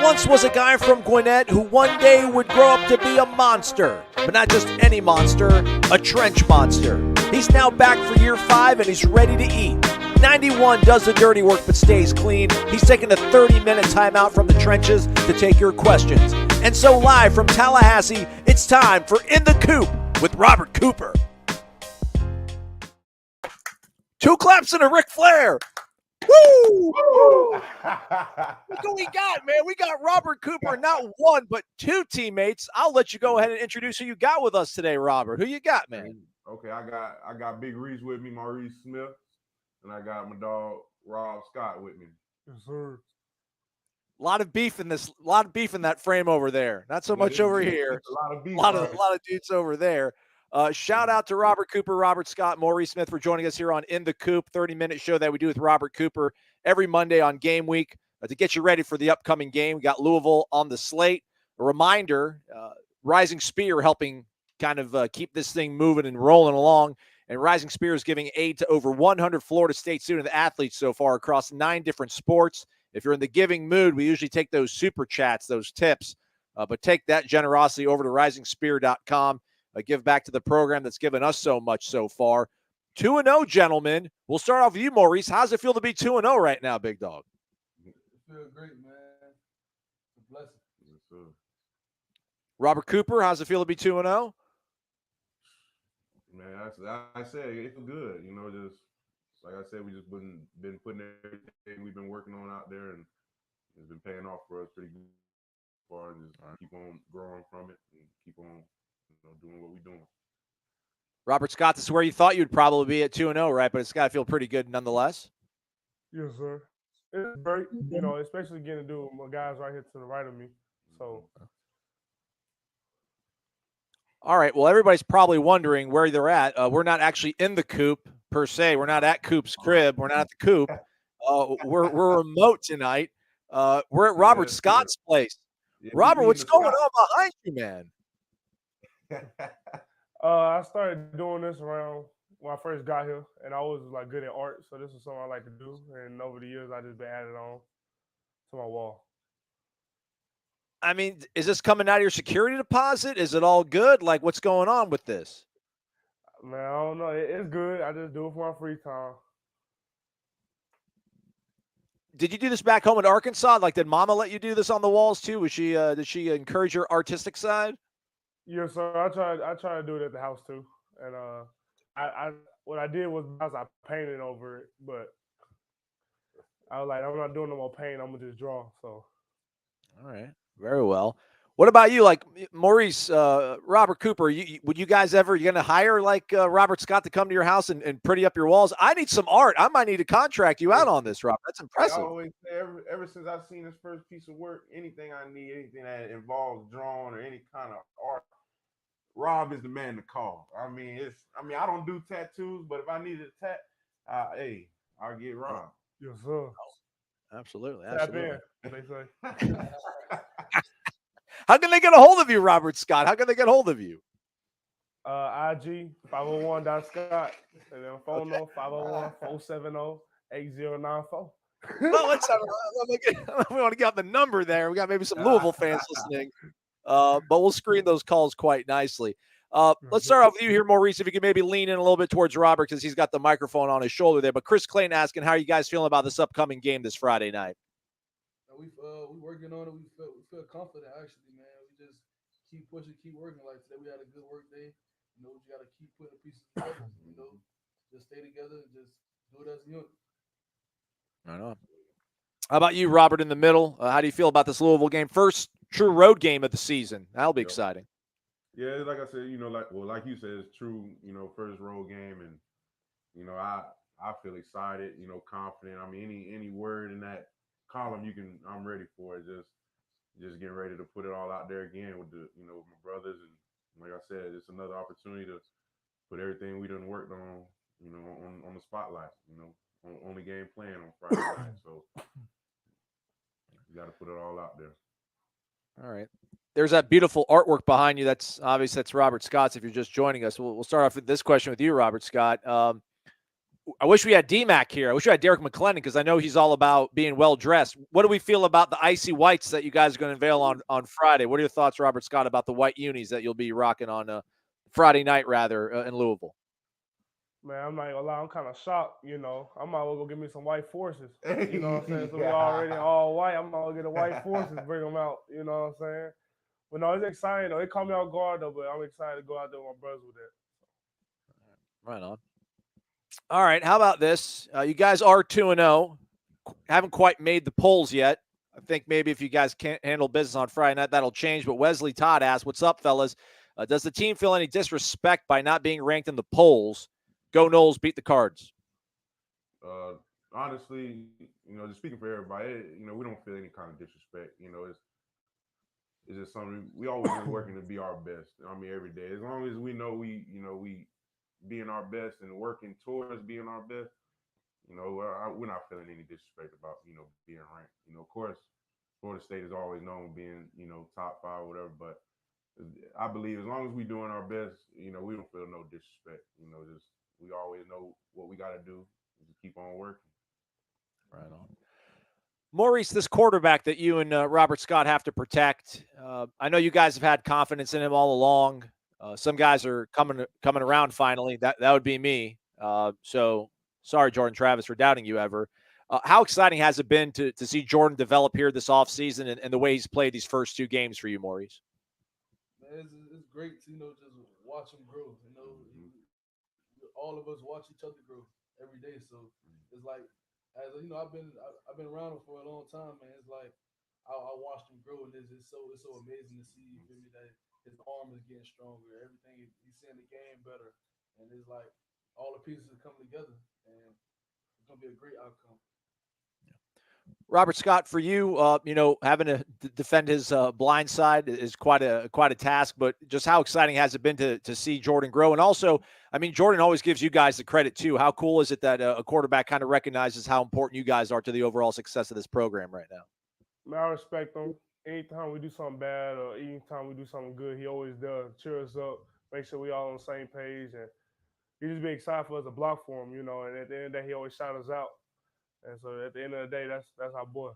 There once was a guy from Gwinnett who one day would grow up to be a monster. But not just any monster, a trench monster. He's now back for year 5 and he's ready to eat. 91 does the dirty work but stays clean. He's taking a 30-minute timeout from the trenches to take your questions. And so live from Tallahassee, it's time for In the Coop with Robert Cooper. 2 claps and a Ric Flair. Woo! Look what we got, man. We got Robert Cooper, not one, but 2 teammates. I'll let you go ahead and introduce who you got with us today, Robert. Who you got, man? Okay, I got Big Reese with me, Maurice Smith, and I got my dog Rob Scott with me. Yes, sir. A lot of beef in that frame over there. Not so much over here. A lot of beef. A lot of dudes over there. Shout out to Robert Cooper, Robert Scott, Maurice Smith for joining us here on In the Coop, 30-minute show that we do with Robert Cooper every Monday on game week to get you ready for the upcoming game. We got Louisville on the slate. A reminder, Rising Spear helping kind of keep this thing moving and rolling along. And Rising Spear is giving aid to over 100 Florida State student athletes so far across 9 different sports. If you're in the giving mood, we usually take those super chats, those tips, but take that generosity over to risingspear.com. Give back to the program that's given us so much so far. 2-0, gentlemen. We'll start off with you, Maurice. How's it feel to be 2-0 right now, big dog? It feels great, man. It's a blessing. Yes, sir. Robert Cooper, how's it feel to be 2-0? Man, I said it feels good. You know, just like I said, we just been putting everything we've been working on out there, and it's been paying off for us pretty good. And just keep on growing from it and keep on doing what we're doing. Robert Scott, this is where you thought you'd probably be at 2-0, right? But it's got to feel pretty good nonetheless. Yes, sir. It's great, especially getting to do with my guys right here to the right of me. So, all right. Well, everybody's probably wondering where they're at. We're not actually in the coop per se. We're not at Coop's crib. We're not at the coop. We're remote tonight. We're at Robert Scott's place. Yeah, Robert, what's going on behind you, man? I started doing this around when I first got here, and I was like good at art, so this is something I like to do. And over the years, I just been added on to my wall. I mean, is this coming out of your security deposit? Is it all good? Like, what's going on with this? Man, I don't know. It's good. I just do it for my free time. Did you do this back home in Arkansas? Like, did Mama let you do this on the walls too? Was she? Did she encourage your artistic side? Yes, sir. I try to do it at the house too. And what I did was I painted over it, but I was like, I'm not doing no more paint. I'm gonna just draw. So, all right, very well. What about you, like Maurice, Robert Cooper? Would you guys ever? You gonna hire like Robert Scott to come to your house and pretty up your walls? I need some art. I might need to contract you out on this, Robert. That's impressive. I always say ever since I've seen this first piece of work, anything I need, anything that involves drawing or any kind of art, Rob is the man to call. I mean, I don't do tattoos, but if I needed a tat, hey, I'll get Rob. Yes, sir. Absolutely. Tap in, they say. How can they get a hold of you, Robert Scott? How can they get a hold of you? IG 501.Scott, and then phone number 501-470-8094. Well, we want to get out the number there. We got maybe some Louisville fans listening, but we'll screen those calls quite nicely. Let's start off with you here, Maurice. If you could maybe lean in a little bit towards Robert because he's got the microphone on his shoulder there. But Chris Clayton asking, how are you guys feeling about this upcoming game this Friday night? We working on it. We feel confident actually, man. We just keep pushing, keep working. Like today, we had a good work day. You know, we got to keep putting pieces together. You know, just stay together and just do it as a unit. Right on. How about you, Robert, in the middle? How do you feel about this Louisville game? First true road game of the season. That'll be exciting. Yeah, like I said, like you said, it's true. First road game, and I feel excited. Confident. I mean, any word in that column I'm ready for it. Just getting ready to put it all out there again with with my brothers, and like I said, it's another opportunity to put everything we done worked on, on the spotlight, on the game plan on Friday night. So you got to put it all out there. All right. There's that beautiful artwork behind you. That's obvious. That's Robert Scott's. If you're just joining us, we'll start off with this question with you, Robert Scott. I wish we had D-Mac here. I wish we had Derek McClendon because I know he's all about being well-dressed. What do we feel about the icy whites that you guys are going to unveil on Friday? What are your thoughts, Robert Scott, about the white unis that you'll be rocking on Friday night, in Louisville? Man, I'm not gonna lie, I'm kind of shocked, you know. I might as well go get me some white forces. You know what I'm saying? So we already all white. I'm gonna get the white forces, bring them out. You know what I'm saying? But no, it's exciting though. It caught me off guard though, but I'm excited to go out there with my brothers with that. Right on. All right, how about this? You guys are 2-0. Haven't quite made the polls yet. I think maybe if you guys can't handle business on Friday night, that'll change. But Wesley Todd asked, what's up, fellas? Does the team feel any disrespect by not being ranked in the polls? Go Noles, beat the Cards. Honestly, you know, just speaking for everybody, you know, we don't feel any kind of disrespect. You know, it's just something we always been working to be our best. I mean, every day, as long as we know we being our best and working towards being our best, you know, we're not feeling any disrespect about, you know, being ranked. You know, of course, Florida State is always known being, you know, top 5 or whatever, but I believe as long as we're doing our best, you know, we don't feel no disrespect. You know, just we always know what we got to do. Just keep on working. Right on. Maurice, this quarterback that you and Robert Scott have to protect, I know you guys have had confidence in him all along. Some guys are coming around finally. That would be me. So sorry, Jordan Travis, for doubting you ever. How exciting has it been to see Jordan develop here this offseason and the way he's played these first 2 games for you, Maurice? Man, it's great to, you know, just watch him grow. You know, all of us watch each other grow every day. So it's like, as you know, I've been around him for a long time, man. It's like I watched him grow, and it's so amazing to see. You feel me? That his arm is getting stronger. Everything he's seeing the game better, and it's like all the pieces are coming together, and it's gonna be a great outcome. Robert Scott, for you, you know, having to defend his blind side is quite a task. But just how exciting has it been to see Jordan grow? And also, I mean, Jordan always gives you guys the credit too. How cool is it that a quarterback kind of recognizes how important you guys are to the overall success of this program right now? Man, I respect him. Anytime we do something bad or anytime we do something good, he always does cheer us up, make sure we all on the same page, and he just be excited for us to block for him, you know. And at the end of the day, he always shout us out. And so at the end of the day, that's our boy.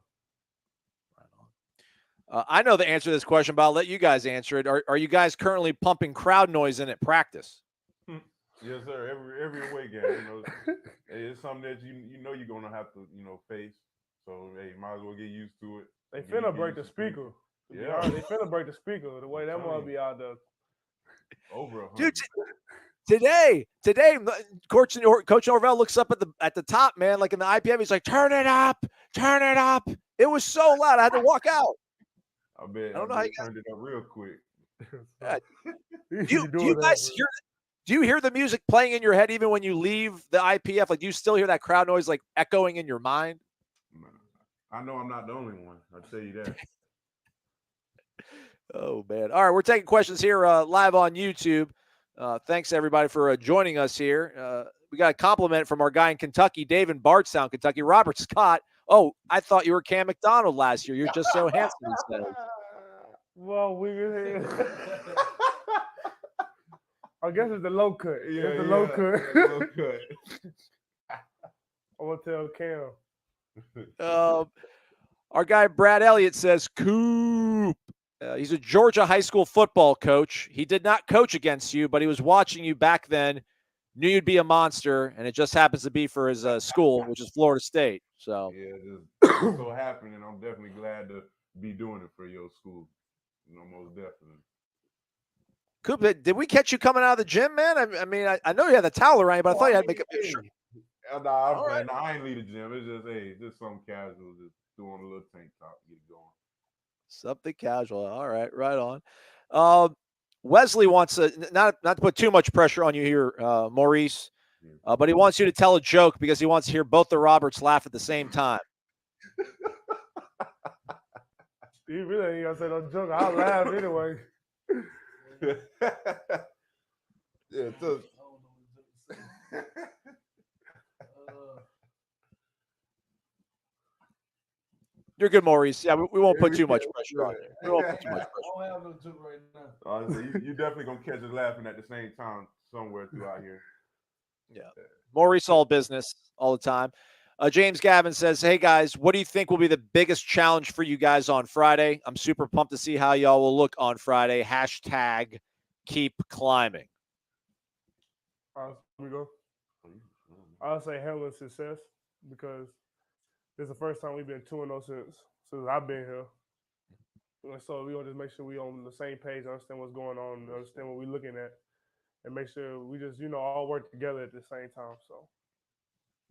I know the answer to this question, but I'll let you guys answer it. Are you guys currently pumping crowd noise in at practice? Yes, sir. Every away game, you know, it's something that you know you're gonna have to, you know, face. So hey, might as well get used to it. They finna break the speaker. Yeah, they finna break the speaker. The way that must be out there. Over 100. Dude, today, Coach Norvell looks up at the top, man, like in the IPM. He's like, turn it up. It was so loud, I had to walk out. I bet. I don't know how you turned it up real quick. Do you hear the music playing in your head even when you leave the IPF? Like, do you still hear that crowd noise like echoing in your mind? I know I'm not the only one. I'll tell you that. Oh, man. All right, we're taking questions here live on YouTube. Thanks, everybody, for joining us here. We got a compliment from our guy in Kentucky, Dave in Bardstown, Kentucky. Robert Scott. Oh, I thought you were Cam McDonald last year. You're just so handsome, he said. Well, I guess it's the low cut. Yeah, it's the low cut. Low cut. I'm going to tell Cam. Our guy, Brad Elliott, says, Coop. He's a Georgia high school football coach. He did not coach against you, but he was watching you back then, knew you'd be a monster, and it just happens to be for his school, which is Florida State. So yeah, just so happened, and I'm definitely glad to be doing it for your school. You know, most definitely. Coop, did we catch you coming out of the gym, man? I mean, I know you had the towel around you, but I thought you had to make a picture. I ain't leave the gym. It's just something casual, just doing a little tank top, get it going. Something casual. All right, right on. Wesley wants not to put too much pressure on you here, Maurice, but he wants you to tell a joke because he wants to hear both the Roberts laugh at the same time. You really ain't gonna say no joke. I'll laugh anyway. Yeah, so. You're good, Maurice. Yeah, we won't put too much pressure on you. We won't put too much pressure. I don't have no joke right now. Honestly, you definitely gonna catch us laughing at the same time somewhere throughout here. Yeah. Maurice, all business all the time. James Gavin says, hey, guys, what do you think will be the biggest challenge for you guys on Friday? I'm super pumped to see how y'all will look on Friday. Hashtag keep climbing. We go. I'll say handling success because this is the first time we've been 2-0 since I've been here. And so we want to just make sure we on the same page, understand what's going on, understand what we're looking at, and make sure we just, all work together at the same time. So,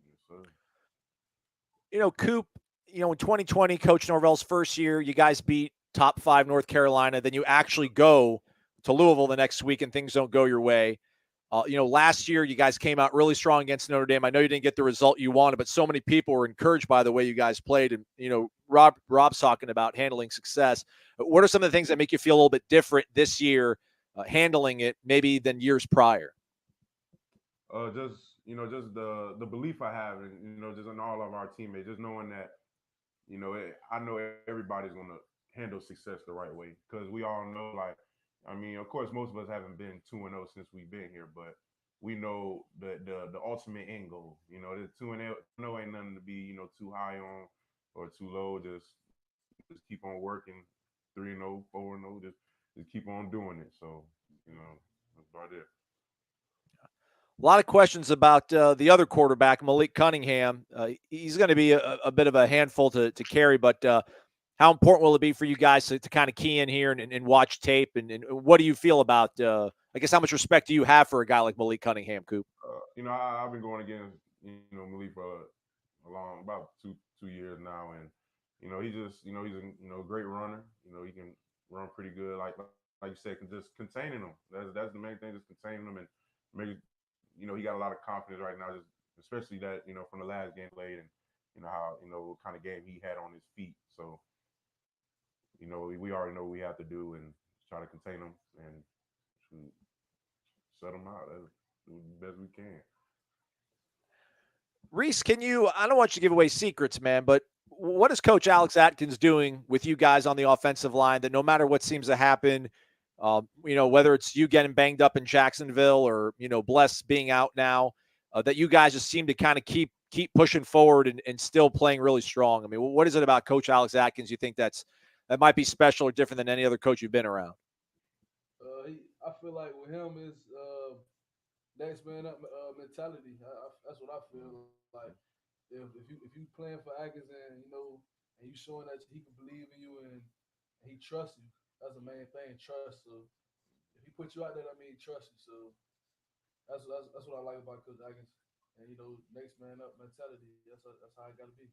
Yes, sir. Coop, in 2020, Coach Norvell's first year, you guys beat top 5 North Carolina. Then you actually go to Louisville the next week and things don't go your way. Last year you guys came out really strong against Notre Dame. I know you didn't get the result you wanted, but so many people were encouraged by the way you guys played. And, Rob's talking about handling success. What are some of the things that make you feel a little bit different this year, handling it maybe than years prior? Just the belief I have, and just in all of our teammates, just knowing that, I know everybody's gonna handle success the right way because we all know, of course, most of us haven't been 2-0 since we've been here, but we know the ultimate end goal. The 2-0 ain't nothing to be too high on or too low. Just keep on working. 3-0, 4-0, just keep on doing it. So that's about it. A lot of questions about the other quarterback, Malik Cunningham. He's going to be a bit of a handful to carry, but how important will it be for you guys to kind of key in here and watch tape? And what do you feel about, I guess, how much respect do you have for a guy like Malik Cunningham, Coop? I've been going against, Malik for about two years now. And, he's he's a great runner. He can run pretty good. Like you said, just containing him. That's the main thing, just containing him and maybe, he got a lot of confidence right now, just especially that, from the last game played and, how, what kind of game he had on his feet. So, we already know what we have to do and try to contain him and shut him out as best we can. Reese, I don't want you to give away secrets, man, but what is Coach Alex Atkins doing with you guys on the offensive line that no matter what seems to happen, whether it's you getting banged up in Jacksonville or, Bless being out now, that you guys just seem to kind of keep pushing forward and still playing really strong? I mean, what is it about Coach Alex Atkins you think that might be special or different than any other coach you've been around? I feel like with him is next man up mentality. That's what I feel like. If you playing for Atkins and and you showing that he can believe in you and he trusts you, that's the main thing. Trust. So if he put you out there, he trusts you. So that's what I like about Coach Atkins. And next man up mentality. That's how it got to be.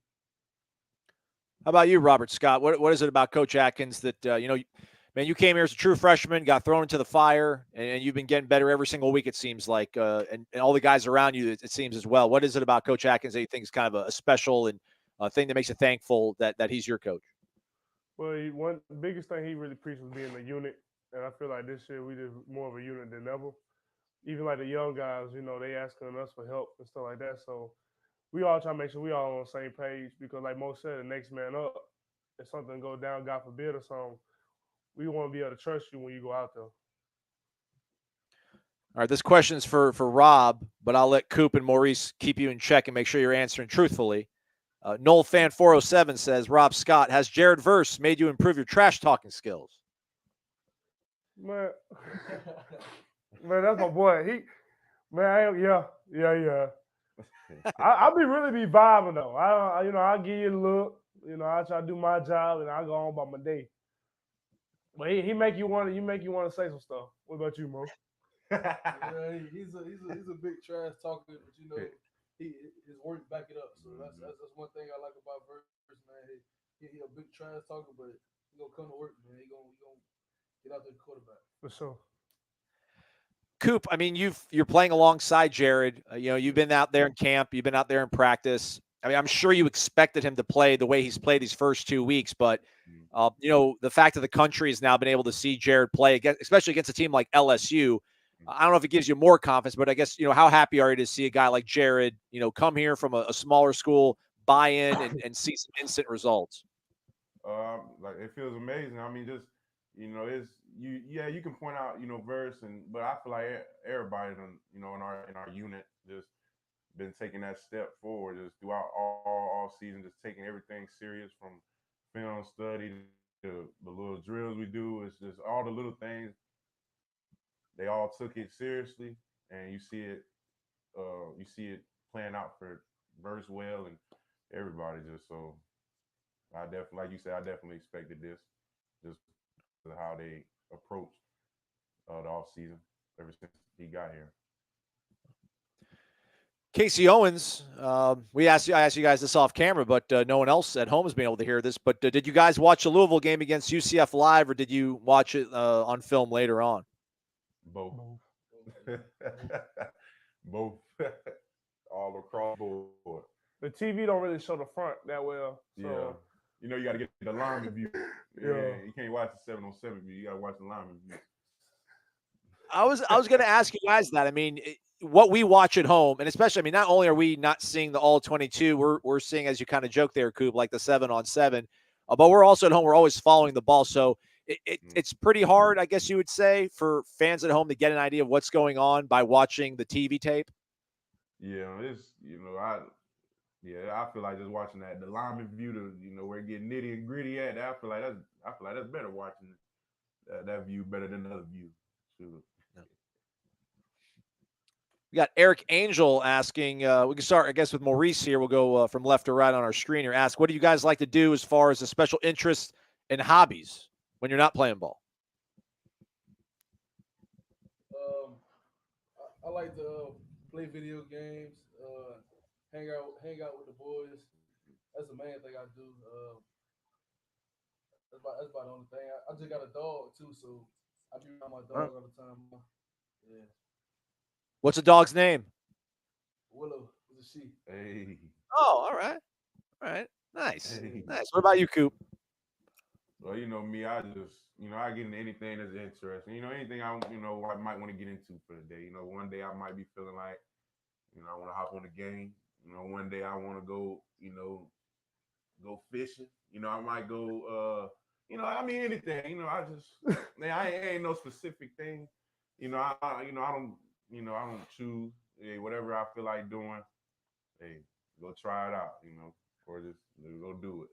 How about you, Robert Scott? What is it about Coach Atkins that man, you came here as a true freshman, got thrown into the fire, and you've been getting better every single week, it seems like, and all the guys around you, it seems as well. What is it about Coach Atkins that you think is kind of a special and thing that makes you thankful that he's your coach? Well, the biggest thing he really preached was being a unit, and I feel like this year we did more of a unit than ever. Even like the young guys, they asking us for help and stuff like that. So we all try to make sure we all on the same page because, like Mo said, the next man up, if something go down, God forbid, or something, we want to be able to trust you when you go out there. All right, this question is for Rob, but I'll let Coop and Maurice keep you in check and make sure you're answering truthfully. Noel Fan 407 says, Rob Scott, has Jared Verse made you improve your trash talking skills? Man, that's my boy. Yeah. I be vibing though. I give you a look. I try to do my job and I go on about my day. But he make you want to say some stuff. What about you, Mo? Yeah, he's a big trash talker, but his work back it up. So that's one thing I like about Verse, man. He a big trash talker, but he gonna come to work, man. He gonna get out there the quarterback. For sure. Coop, I mean, you're playing alongside Jared. You've been out there in camp. You've been out there in practice. I mean, I'm sure you expected him to play the way he's played these first 2 weeks, but the fact that the country has now been able to see Jared play, especially against a team like LSU, I don't know if it gives you more confidence, but I guess, how happy are you to see a guy like Jared, come here from a smaller school, buy in and see some instant results? Like it feels amazing. I mean, just it's you can point out Verse but I feel like everybody in our unit just been taking that step forward just throughout all season, just taking everything serious from film study to the little drills we do. It's just all the little things. They all took it seriously, and you see it playing out for Verse well and everybody. Just so I definitely, like you said, I definitely expected this, just how they approached the off season ever since he got here. Casey Owens, I asked you guys this off camera, but no one else at home has been able to hear this. But did you guys watch the Louisville game against UCF live, or did you watch it on film later on? Both. Both. All across the board. The TV don't really show the front that well. So. Yeah. You know, you got to get the lineman view. Yeah. You can't watch the 7-on-7 view. You got to watch the lineman view. I was going to ask you guys that. I mean, what we watch at home, and especially, I mean, not only are we not seeing the all 22, we're seeing, as you kind of joke there, Coop, like the 7-on-7, but we're also at home. We're always following the ball, so it's pretty hard, I guess you would say, for fans at home to get an idea of what's going on by watching the TV tape. Yeah, I feel like just watching the lineman view, where it get nitty and gritty at. I feel like that's better watching that view better than the other view. Sure. We got Eric Angel asking, we can start, I guess, with Maurice here. We'll go from left to right on our screen here. Ask, what do you guys like to do as far as a special interest and hobbies when you're not playing ball? I like to play video games, hang out with the boys. That's the main thing I do. That's about the only thing. I just got a dog too, so I be around my dog all the time. Yeah. What's the dog's name? Willow is a she. Hey. Oh, all right. Nice. Hey. Nice. What about you, Coop? Well, me, I just, I get into anything that's interesting. Anything I might want to get into for the day. One day I might be feeling like, I want to hop on the game. One day I want to go, go fishing. I might go, anything. I just, man, I ain't no specific thing. I don't choose. Hey, whatever I feel like doing, hey, go try it out. Or just go do it.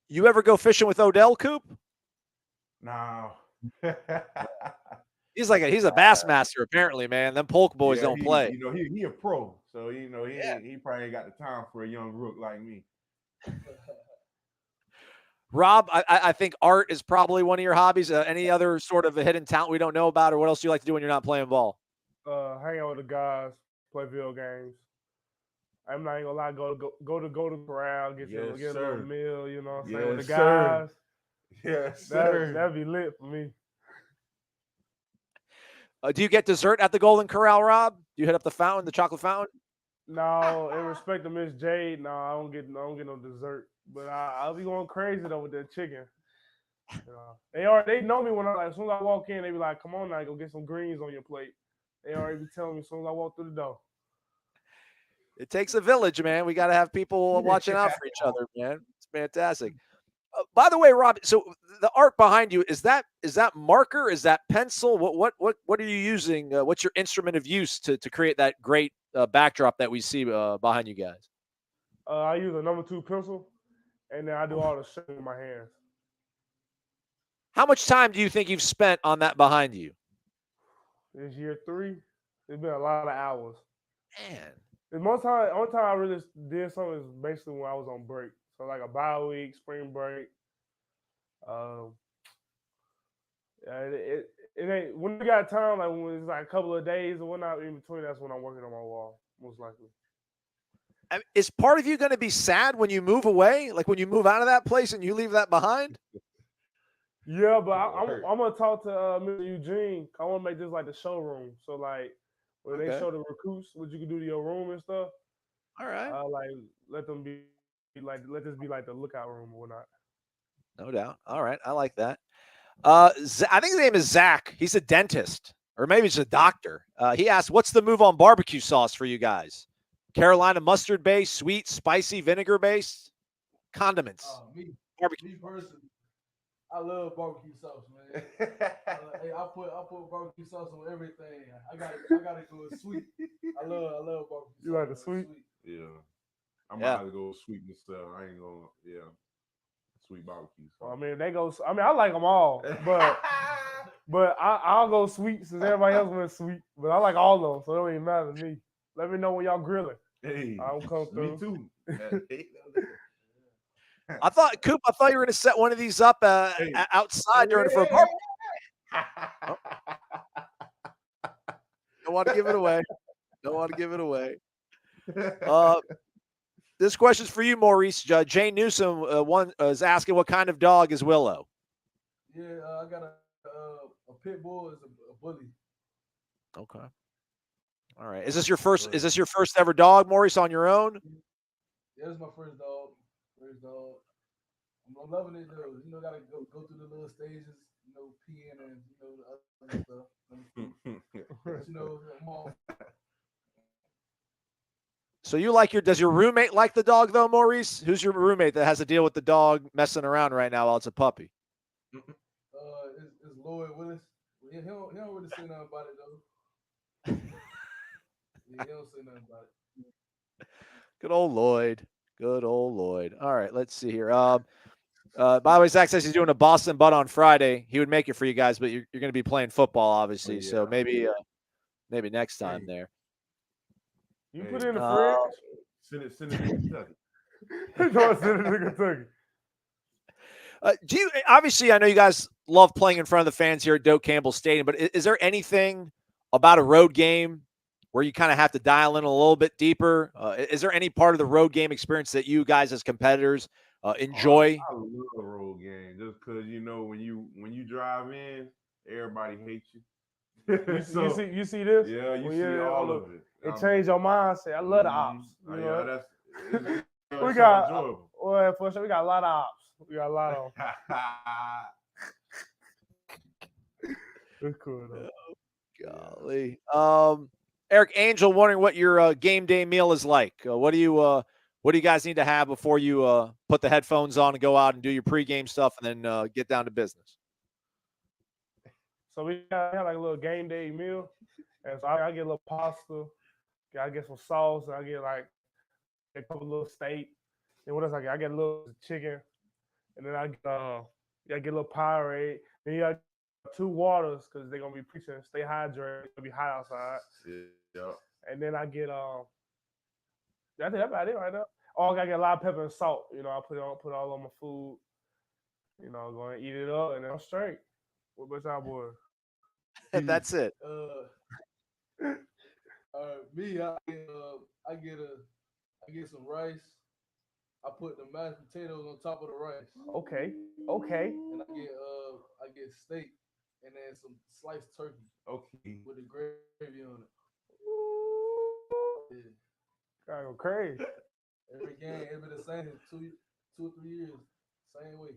You ever go fishing with Odell, Coop? No. He's a bass master, apparently, man. Them Polk boys don't play. He a pro, so he probably ain't got the time for a young rook like me. Rob, I think art is probably one of your hobbies. Any other sort of a hidden talent we don't know about, or what else do you like to do when you're not playing ball? Hang out with the guys, play video games. I'm not even gonna lie, go to the corral, get a little meal, what I'm saying, with the guys. Yes, sir. That'd be lit for me. Do you get dessert at the Golden Corral, Rob? Do you hit up the fountain, the chocolate fountain? No, in respect to Miss Jade, no, I don't get no dessert. But I'll be going crazy though with that chicken. They know me when as soon as I walk in, they be like, "Come on now, go get some greens on your plate." They already be telling me as soon as I walk through the door. It takes a village, man. We got to have people watching out for each other, man. It's fantastic. By the way, Rob, so the art behind you, is that marker? Is that pencil? What are you using? What's your instrument of use to create that great backdrop that we see behind you guys? I use a number 2 pencil, and then I do all the shaping with my hands. How much time do you think you've spent on that behind you? This year 3. It's been a lot of hours. Man. The only time I really did something is basically when I was on break. So like a bye week, spring break. It ain't when you got time, like when it's like a couple of days or whatnot in between, that's when I'm working on my wall, most likely. Is part of you going to be sad when you move away? Like when you move out of that place and you leave that behind? Yeah, but I'm going to talk to Mr. Eugene. I want to make this like the showroom. So like when they show the recruits what you can do to your room and stuff. All right. Like let this be like the lookout room or whatnot. No doubt. All right. I like that. I think his name is Zach. He's a dentist, or maybe he's a doctor. He asked, what's the move on barbecue sauce for you guys? Carolina mustard base, sweet, spicy, vinegar base, condiments. Me barbecue. Me personally, I love barbecue sauce, man. Hey, I put barbecue sauce on everything. I gotta go sweet. I love barbecue sauce. You like the sweet? Yeah. I'm about to go sweet myself. I ain't gonna, sweet barbecue. Well, I mean, I like them all, but I'll go sweet since everybody else went sweet. But I like all of them, so it don't even matter to me. Let me know when y'all grilling. Hey, I'll come through. Me too. I thought, Coop, you were going to set one of these up outside during for a barbecue. Don't want to give it away. This question's for you, Maurice. Jane Newsom is asking, what kind of dog is Willow? Yeah, I got a pit bull is a bully. Okay. All right. Is this your first ever dog, Maurice, on your own? Yeah, it's my first dog. I'm loving it though. You know, gotta go through the little stages. You know, peeing and the other stuff. But, I'm all. So does your roommate like the dog though, Maurice? Who's your roommate that has to deal with the dog messing around right now while it's a puppy? It's Lloyd Willis. He don't really say nothing about it though. Yeah, he don't say nothing about it. Good old Lloyd. All right, let's see here. By the way, Zach says he's doing a Boston Butt on Friday. He would make it for you guys, but you're going to be playing football, obviously. So maybe next time there. You put it in the fridge. Send it to Kentucky. Don't send it to Kentucky. Obviously, I know you guys love playing in front of the fans here at Doak Campbell Stadium, but is there anything about a road game where you kind of have to dial in a little bit deeper? Is there any part of the road game experience that you guys as competitors enjoy? I love the road game just because when you drive in, everybody hates you. You see this? Yeah, you see all of it. It changed your mindset. I love the ops. We got for sure. We got a lot of ops. We got a lot of them. It's cool though. Golly. Eric Angel wondering what your game day meal is like. What do you guys need to have before you put the headphones on and go out and do your pregame stuff and then get down to business? So we got like a little game day meal, and so I get a little pasta. I get some sauce, and I get like a couple little steak. And what else I get? I get a little chicken, and then I get a little Powerade. Then you got 2 waters because they're gonna be preaching stay hydrated. It's gonna be hot outside. Yeah. And then I get I think that's about it right now. Oh, I gotta get a lot of pepper and salt. I put all on my food. Go and eat it up, and then I'm straight. What about y'all boys? That's it. Me, I get some rice. I put the mashed potatoes on top of the rice. Okay. And I get steak and then some sliced turkey. Okay. With the gravy on it. Yeah. Gotta go crazy. Every game, it be the same 2 or 3 years, same way.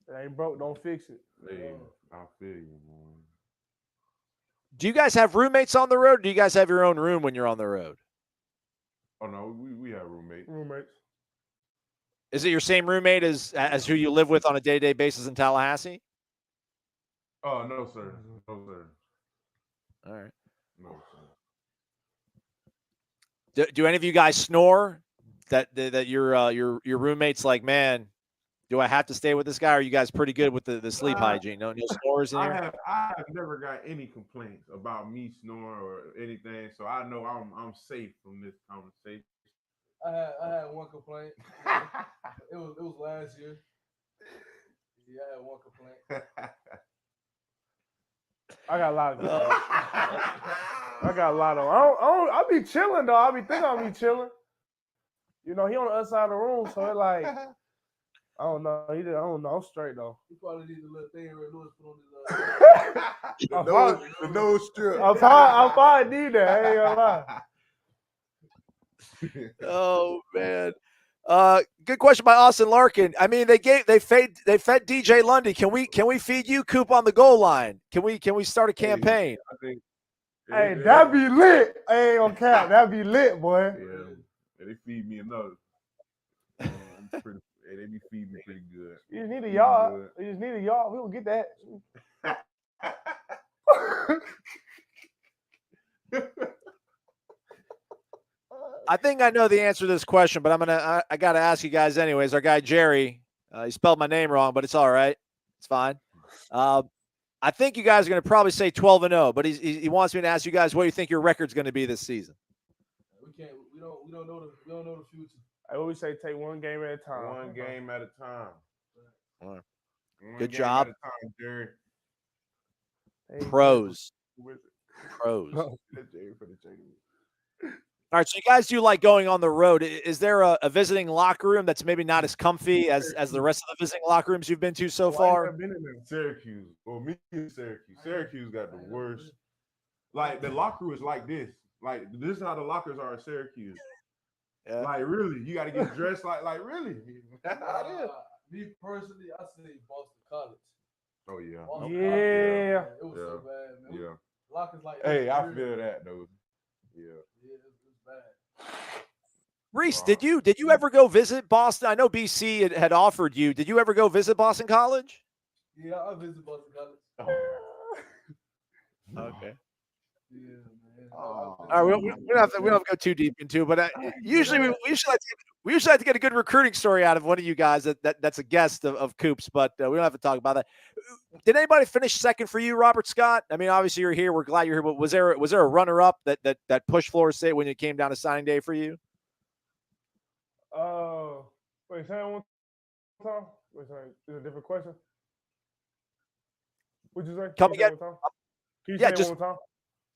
It ain't broke, don't fix it. Hey, I feel you, man. Do you guys have roommates on the road? Or do you guys have your own room when you're on the road? Oh no, we have roommates. Is it your same roommate as who you live with on a day-to-day basis in Tallahassee? Oh no, sir. No, sir. All right. No, sir. Do any of you guys snore? That your roommate's like, man, do I have to stay with this guy? Or are you guys pretty good with the sleep hygiene? No snores in here? I have never got any complaints about me snoring or anything, so I know I'm safe from this conversation. I had one complaint. It was last year. Yeah, I had one complaint. I got a lot of complaints. I got a lot of. I be chilling though. I be thinking I'll be chilling. He on the other side of the room, so it like. I don't know. I don't know. I'm straight though. He probably needs a little thing where Lewis put on his the nose strip. I probably need that. I ain't gonna lie. Oh man. Good question by Austin Larkin. I mean, they fed DJ Lundy. Can we feed you Coop on the goal line? Can we start a campaign? Hey, that'd be lit. I ain't gonna cap. That'd be lit, boy. Yeah, they feed me enough. Hey, they be feeding me pretty good. You just need a Feeding yard. good. You just need a yard. We will get that. I think I know the answer to this question, but I got to ask you guys anyways. Our guy Jerry, he spelled my name wrong, but it's all right. It's fine. I think you guys are going to probably say 12-0, but he wants me to ask you guys what you think your record's going to be this season. We don't know the future. I always say take one game at a time. One game at a time. All right. One Good game job. at a time, Jerry. Pros. Jerry for the JD. All right, so you guys do like going on the road. Is there a visiting locker room that's maybe not as comfy as the rest of the visiting locker rooms you've been to so far? I've been in Syracuse. Well, me in Syracuse. Syracuse got the worst. Like, the locker room is like this. Like, this is how the lockers are at Syracuse. Yeah. Like, really, you got to get dressed like really. That's how it is. Me personally, I say Boston College. Oh yeah. Boston Yeah. College, it was so bad, man. Yeah. Lockers like Hey, I feel that though. Yeah. Yeah, it was bad. Reese, Wow. did you ever go visit Boston? I know BC had offered you. Did you ever go visit Boston College? Yeah, I visited Boston College. Okay. Yeah, man. All right, we don't have to go too deep into it, but usually we usually like to get a good recruiting story out of one of you guys that's a guest of Coop's, but we don't have to talk about that. Did anybody finish second for you, Robert Scott? I mean, obviously you're here. We're glad you're here, but was there a runner-up that pushed Florida State when it came down to signing day for you? Wait, say that one time. Wait, sorry, is it a different question? What'd you say? Come again. Can you Yeah, say just it one more time?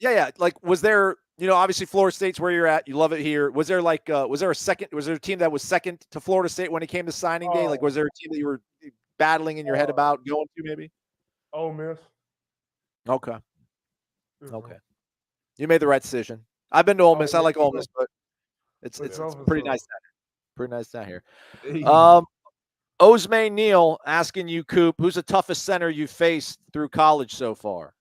Yeah. Like, was there, obviously Florida State's where you're at. You love it here. Was there a team that was second to Florida State when it came to signing day? Like, was there a team that you were battling in your head about going to maybe? Ole Miss. Okay. Okay. You made the right decision. I've been to Ole Miss. I like Ole Miss, but it's pretty nice down here. Pretty nice down here. Osmay Neal asking you, Coop, who's the toughest center you faced through college so far?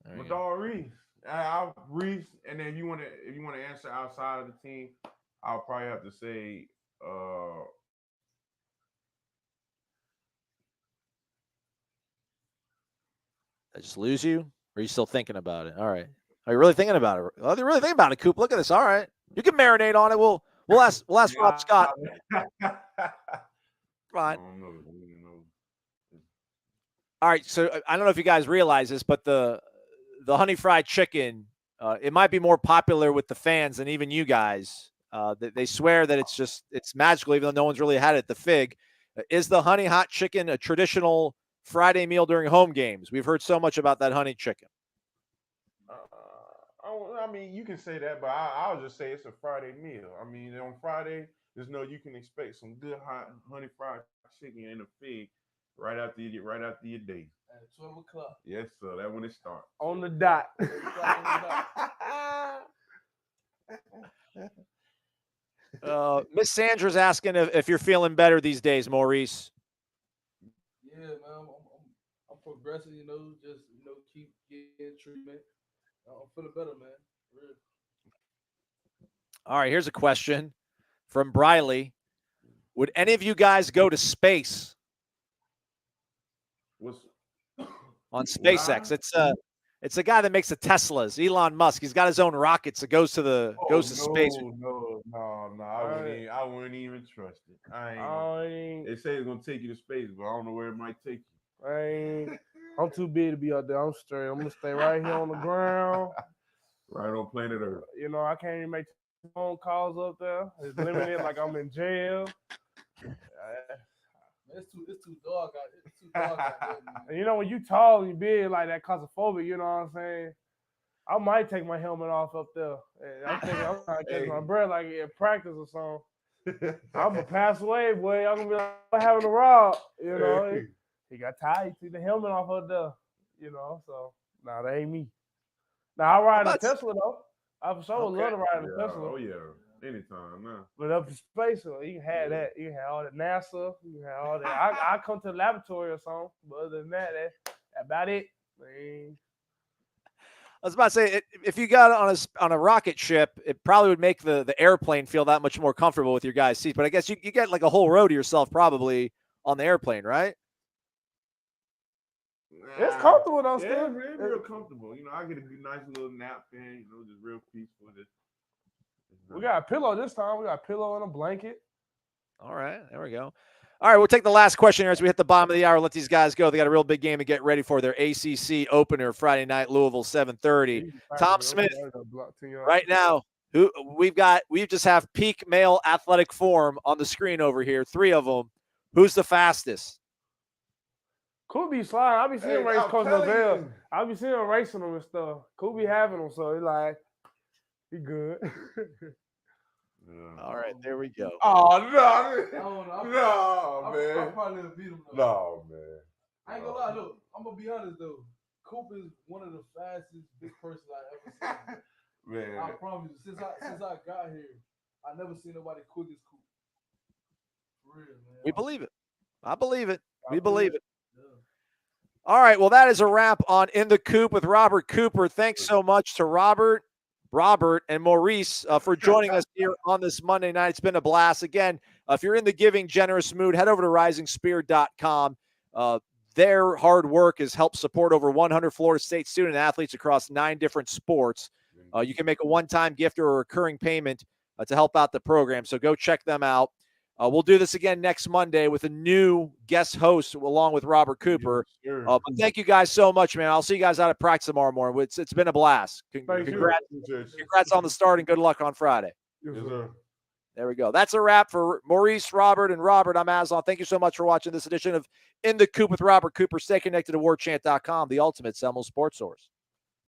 Reese. Reese, and then if you want to answer outside of the team, I'll probably have to say I just lose you? Or are you still thinking about it? All right. Are you really thinking about it? Oh, you're really thinking about it, Coop. Look at this. All right. You can marinate on it. We'll ask Rob Scott. Fine. All right. So I don't know if you guys realize this, but the honey fried chicken, it might be more popular with the fans than even you guys. They swear that it's magical, even though no one's really had it at the Fig. Is the honey hot chicken a traditional Friday meal during home games? We've heard so much about that honey chicken. I mean, you can say that, but I'll just say it's a Friday meal. I mean, on Friday, you can expect some good hot honey fried chicken in the Fig right after you your day. At 12 o'clock. Yes, sir. That when it starts. On the dot. Miss Sandra's asking if you're feeling better these days, Maurice. Yeah, man. I'm progressing, just keep getting treatment. I'm feeling better, man. Really. All right, here's a question from Briley. Would any of you guys go to space? On SpaceX? It's a guy that makes the Teslas, Elon Musk. He's got his own rockets that goes to space. No. I wouldn't even trust it. They say it's gonna take you to space, but I don't know where it might take you. I'm too big to be out there. I'm straight. I'm gonna stay right here on the ground. Right on planet Earth. I can't even make phone calls up there. It's limited, like I'm in jail. It's too dark out. It's too dark out there, man. And when you tall and you big like that, claustrophobic, you know what I'm saying? I might take my helmet off up there. I'm thinking I'm trying to catch my breath like in practice or something. I'm gonna pass away, boy. I'm gonna be like having a rod, He got tired. He took the helmet off up there, So that ain't me. Now I ride a Tesla though. I for sure would love to ride a Tesla. Oh yeah. Anytime, man. But up to space, you can have that. You can have all the NASA. You can have all that. I come to the laboratory or something. But other than that, that's about it. Man. was about to say, if you got on a rocket ship, it probably would make the airplane feel that much more comfortable with your guys' seats. But I guess you get like a whole row to yourself probably on the airplane, right? It's comfortable though. Yeah, Still, it's real comfortable. You know, I get a nice little nap in. You know, just real peaceful. We got a pillow this time. We got a pillow and a blanket. All right, there we go. All right, we'll take the last question here as we hit the bottom of the hour. Let these guys go. They got a real big game to get ready for their ACC opener Friday night, Louisville, 7:30. Tom Smith, right now, we just have peak male athletic form on the screen over here. 3 of them. Who's the fastest? Coop be sliding. I be seeing race Coach Norvell. I be seeing him racing them and stuff. Coop be having them, so he like, he good. Yeah. All right, there we go. Oh no, I probably beat him. No, man. I ain't gonna lie, look. I'm gonna be honest though. Coop is one of the fastest big persons I ever seen. Man, I promise you. Since I got here, I never seen nobody quick as Coop. For real, man. We believe it. I believe it. We believe it. Yeah. All right, well, that is a wrap on In the Coop with Robert Cooper. Thanks so much to Robert, and Maurice for joining us here on this Monday night. It's been a blast. Again, if you're in the giving, generous mood, head over to risingspear.com. Their hard work has helped support over 100 Florida State student athletes across 9 different sports. You can make a one-time gift or a recurring payment to help out the program, so go check them out. We'll do this again next Monday with a new guest host along with Robert Cooper. Sure. But thank you guys so much, man. I'll see you guys out at practice tomorrow morning. It's been a blast. Congrats on the start and good luck on Friday. Yes, sir. There we go. That's a wrap for Maurice, Robert, and Robert. I'm Aslan. Thank you so much for watching this edition of In the Coop with Robert Cooper. Stay connected to warchant.com, the ultimate Seminoles sports source.